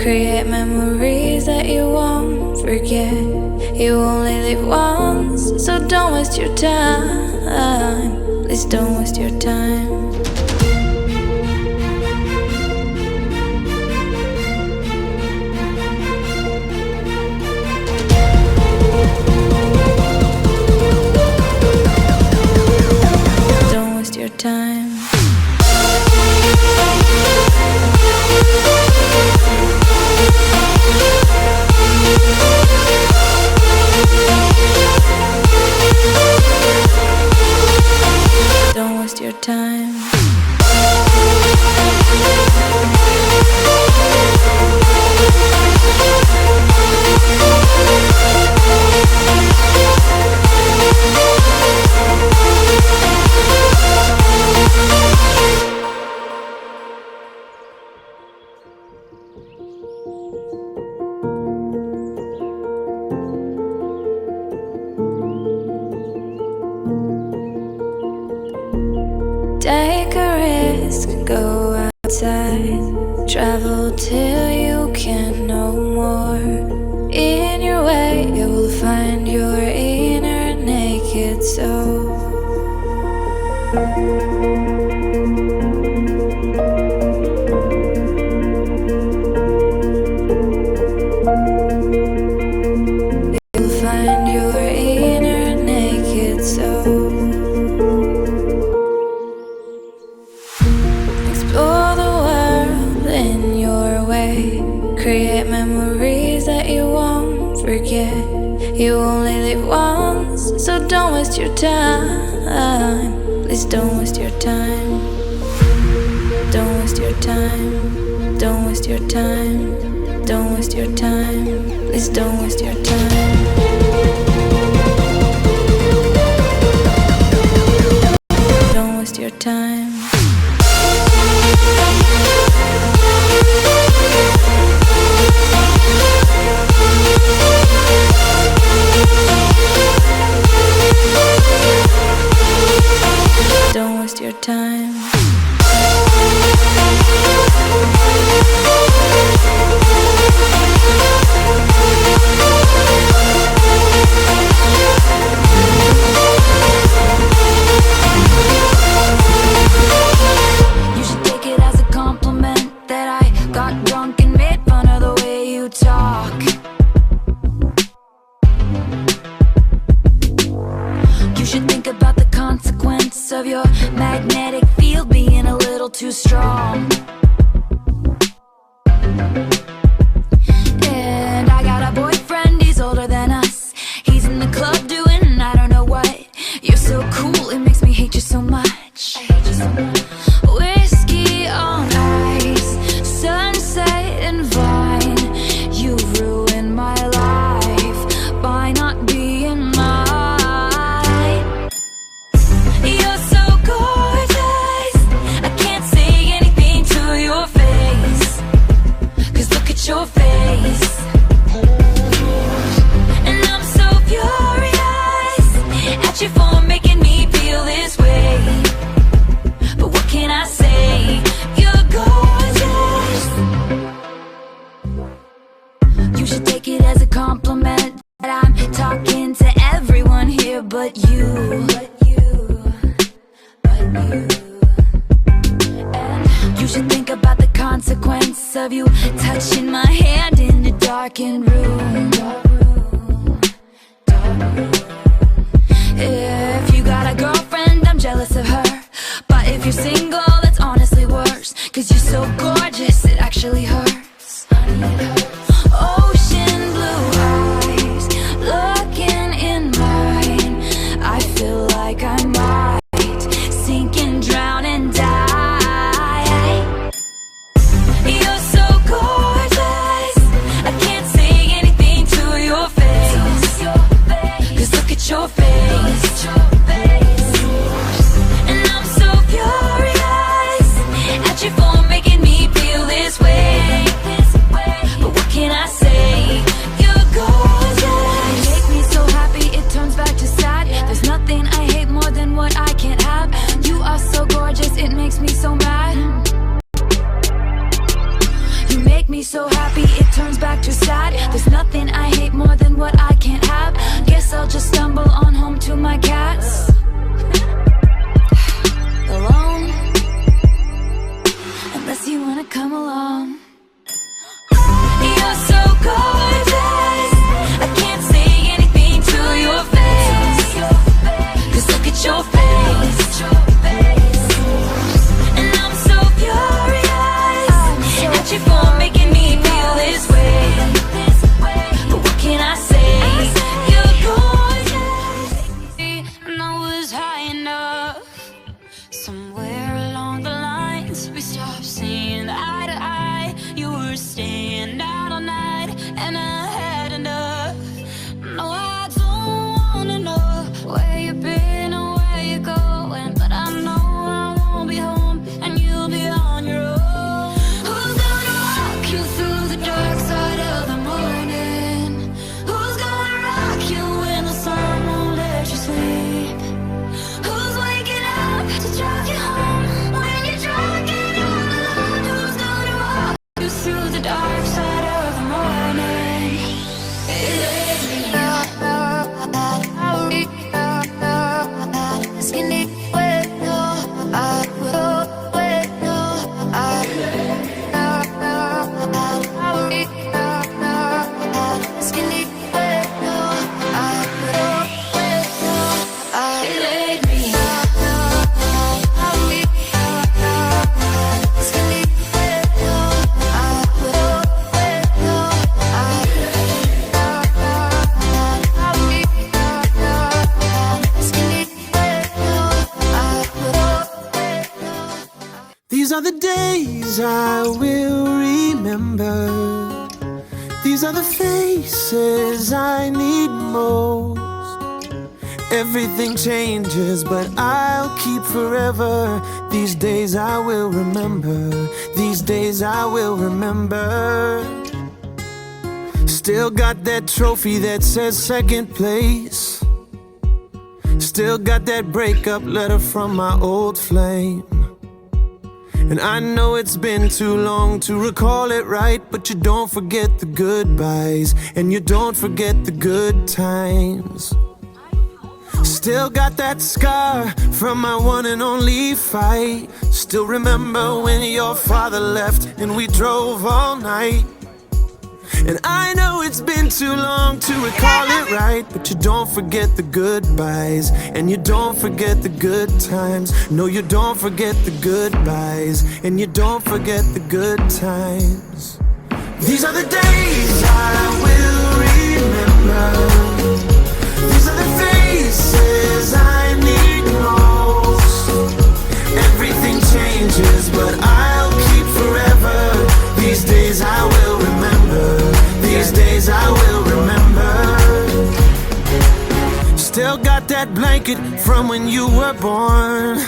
Create memories that you won't forget. You only live once, so don't waste your time. Please don't waste your time. Don't waste your time. Don't waste your time. Take a risk, go outside. Travel till you can't no more. In your way, you will find your inner naked soul. You'll find your inner naked soul. Explore the world in your way. Create memories that you won't forget. You only live once, so don't waste your time. Please don't waste your time. Don't waste your time. Don't waste your time. Don't waste your time. Please don't waste your time. Don't waste your time. Don't waste your time. You should take it as a compliment that I got drunk and made fun of the way you talk. You should think about the consequence of your magnetic field being a little too strong. And I got a boyfriend, he's older than us. He's in the club doing I don't know what. You're so cool, it makes me hate you so much. I hate you so much. Whiskey on ice, sunset and vine. You ruined my life by not being mine. You're so gorgeous, I can't say anything to your face. 'Cause look at your face. And I'm so furious at you for making me feel this way. But what can I say? You're gorgeous. You should take it as a compliment that I'm talking to everyone here but you. And you should think about the consequence of you touching my hand in a darkened room. If you got a girlfriend, I'm jealous of her. But if you're single, that's honestly worse. 'Cause you're so gorgeous, it actually hurts. Ocean blue eyes, looking in mine. I feel like I might sink and drown and die. You're so gorgeous, I can't say anything to your face. 'Cause look at your face. And I'm so furious at you for making me back too sad. There's nothing I hate more than what I can't have. Guess I'll just stumble on home to my cats. Alone, unless you wanna come along. You're so gorgeous, I can't say anything to your face. 'Cause look at your face, and I'm so furious at you for making me feel this way. But what can I say? You're gorgeous, and I was high enough. Somewhere along the lines we stopped seeing eye to eye. You were staying out all night, and I had enough. No, I don't wanna know where you've been or where you're going, but I know I won't be home and you'll be on your own. Who's gonna walk you through the dark side of the morning? Who's gonna rock you when the sun won't let you sleep? Who's waking up to drive you home when you're drunk and all alone? Who's gonna walk you through the dark side of the morning? These are the days I will remember. These are the faces I need most. Everything changes, but I'll keep forever. These days I will remember. These days I will remember. Still got that trophy that says second place. Still got that breakup letter from my old flame. And I know it's been too long to recall it right, but you don't forget the goodbyes, and you don't forget the good times. Still got that scar from my one and only fight. Still remember when your father left and we drove all night. And I know it's been too long to recall it right, but you don't forget the goodbyes, and you don't forget the good times. No, you don't forget the goodbyes, and you don't forget the good times. These are the days I will remember. These are the faces I need most. Everything changes, but I'll keep forever. These days I will remember. These days I will remember. Still got that blanket from when you were born.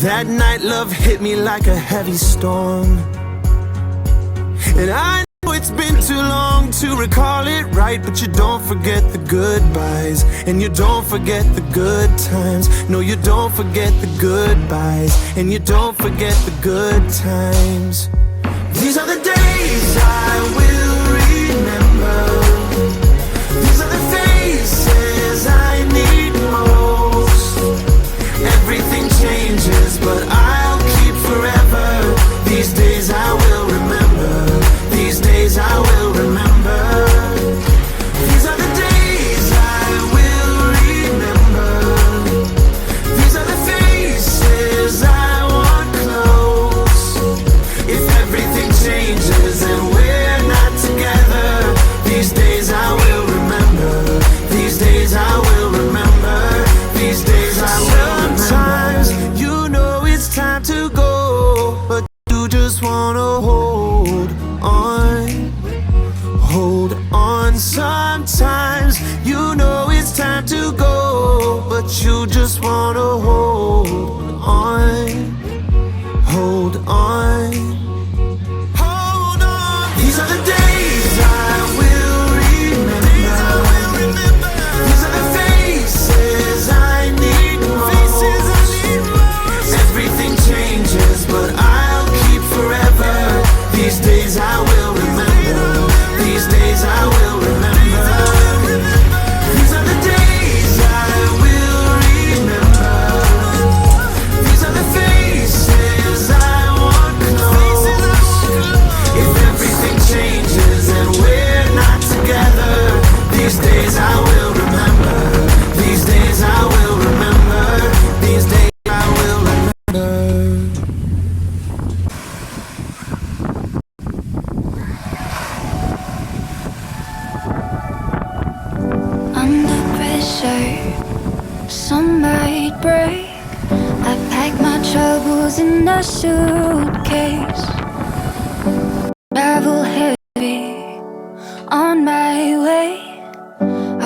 That night love hit me like a heavy storm. And I know it's been too long to recall it right, but you don't forget the goodbyes, and you don't forget the good times. No, you don't forget the goodbyes, and you don't forget the good times. These are the days I will remember. These are the faces I need most. Everything changes, but I'll keep forever. These days I will remember. These days I will remember. These are the days I will remember. These are the faces I want close. If everything changes and we're not together, these days I will remember. These days I will remember. These days I will remember. Sometimes you know it's time to go, but you just wanna hold on. Hold on. Sometimes you know it's time to go, but you just wanna hold on. Hold on. Hold on. These are the days I will remember. These are the faces I need most. Everything changes, but I'll keep forever. in a suitcase. Travel heavy on my way.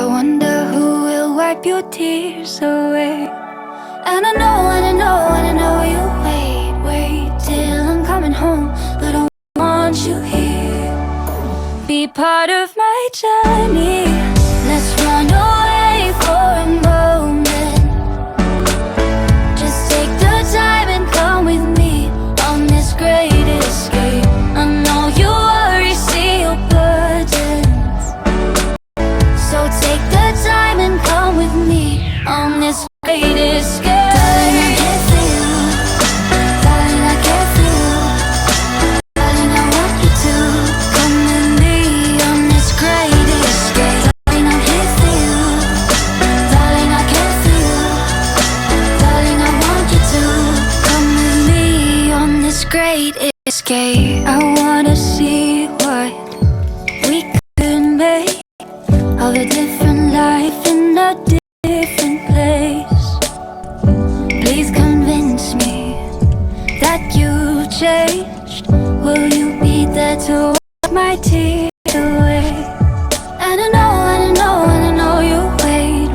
I wonder who will wipe your tears away. And I know you wait till I'm coming home, but I want you here. Be part of my journey. Let's run away for a moment. Just take the time and come with me on this great escape. I know you already see your burdens, so take the time and come with me on this great escape. Great escape. I wanna see what we could make of a different life in a different place. Please convince me that you've changed. Will you be there to wipe my tears away? And I know you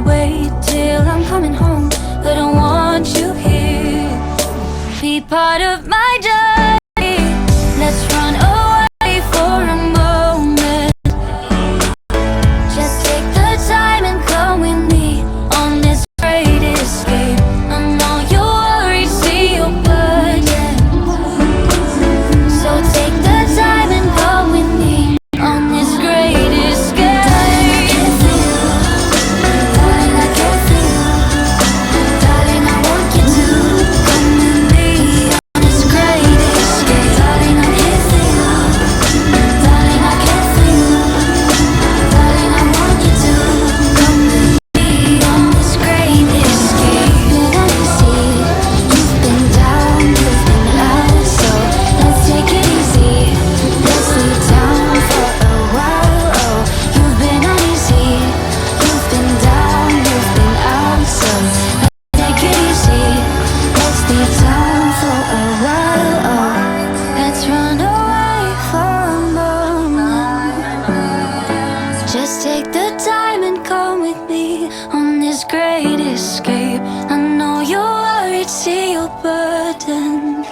wait till I'm coming home, but I want you here. Be part of my journey. Let's run away for a moment. Just take the time and come with me on this great escape. I know you already see your burden, so take the time and come with me on this great escape. Darling, I can feel, darling, I can feel, darling, I want you to come with me on this great escape. Darling, I can feel, darling, I can feel, darling, I want you to come with me on this great escape. Let me see, you've been down, you've been out, so let's take it easy. Let's leave town for a while. Oh, you've been uneasy, you've been down, you've been out, so let's take it easy. Let's leave town for a while. Oh, let's run away for a moment. Just take the time and come with me on this great escape. I know you're worried, see your burden,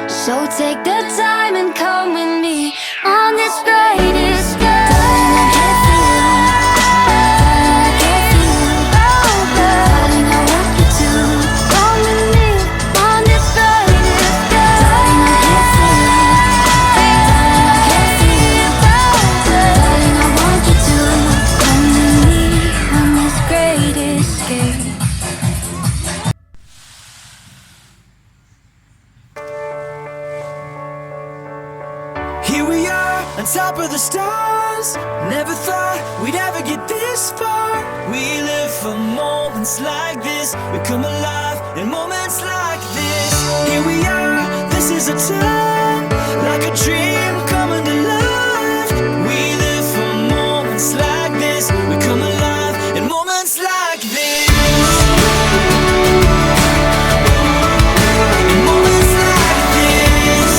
so take the time and come with me on this great escape. Darling, I can feel, darling, I can feel, darling, I want you to come with me on this great escape. Darling, I can feel, darling, I can feel, darling, I want you to come with me on this great escape. Here we are, on top of the stars. Never thought we'd ever get this far. We live for moments like this. We come alive in moments like this. Here we are, this is a time, like a dream coming to life. We live for moments like this. We come alive in moments like this. In moments like this.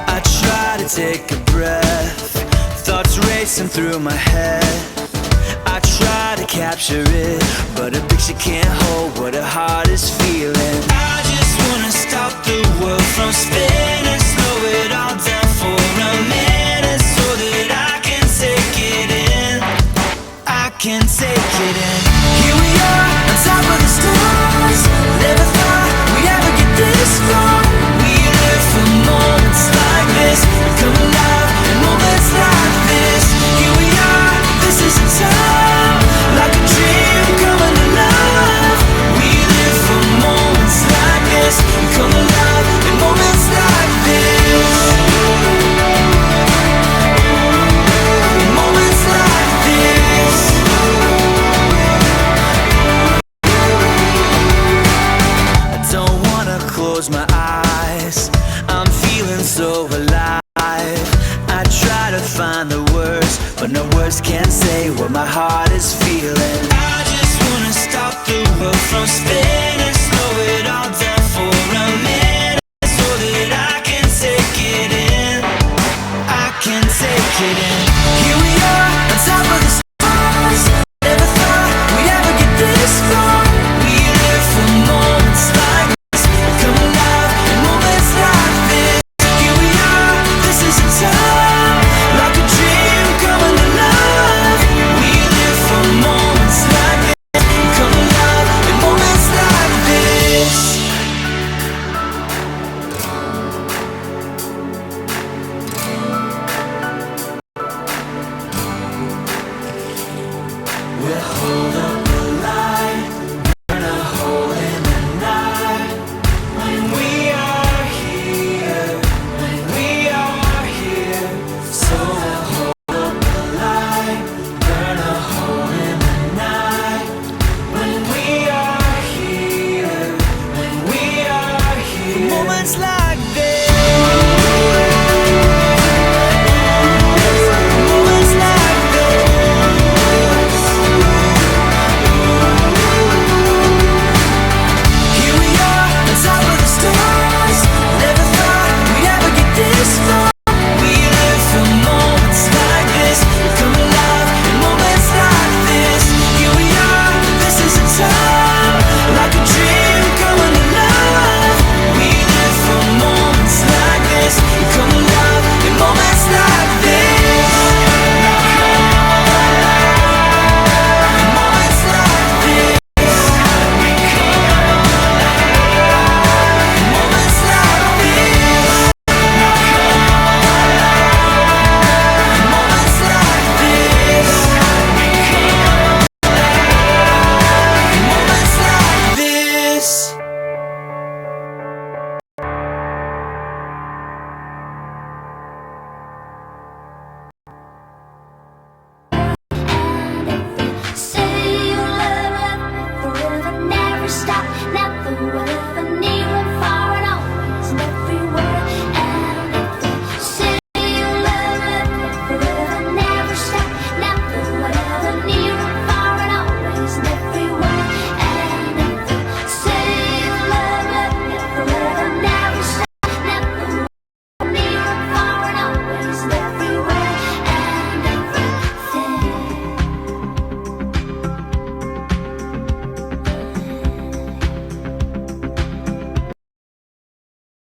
I try to take a breath, thoughts racing through my head. I try to capture it, but a picture can't hold what a heart is feeling. I just wanna stop the world from spinning, slow it all down for a minute, so that I can take it in. I can take it in. Here we are, on top of the stars. Never thought we'd ever get this far. We live for moments like this. We come alive in moments like this. Here we are, this is a time, like a dream coming alive. We live for moments like this. We come alive in moments like this. In moments like this. I don't wanna close my eyes, I'm feeling so alive. I try to find the words, but no words can say what my heart is feeling. I just wanna first day.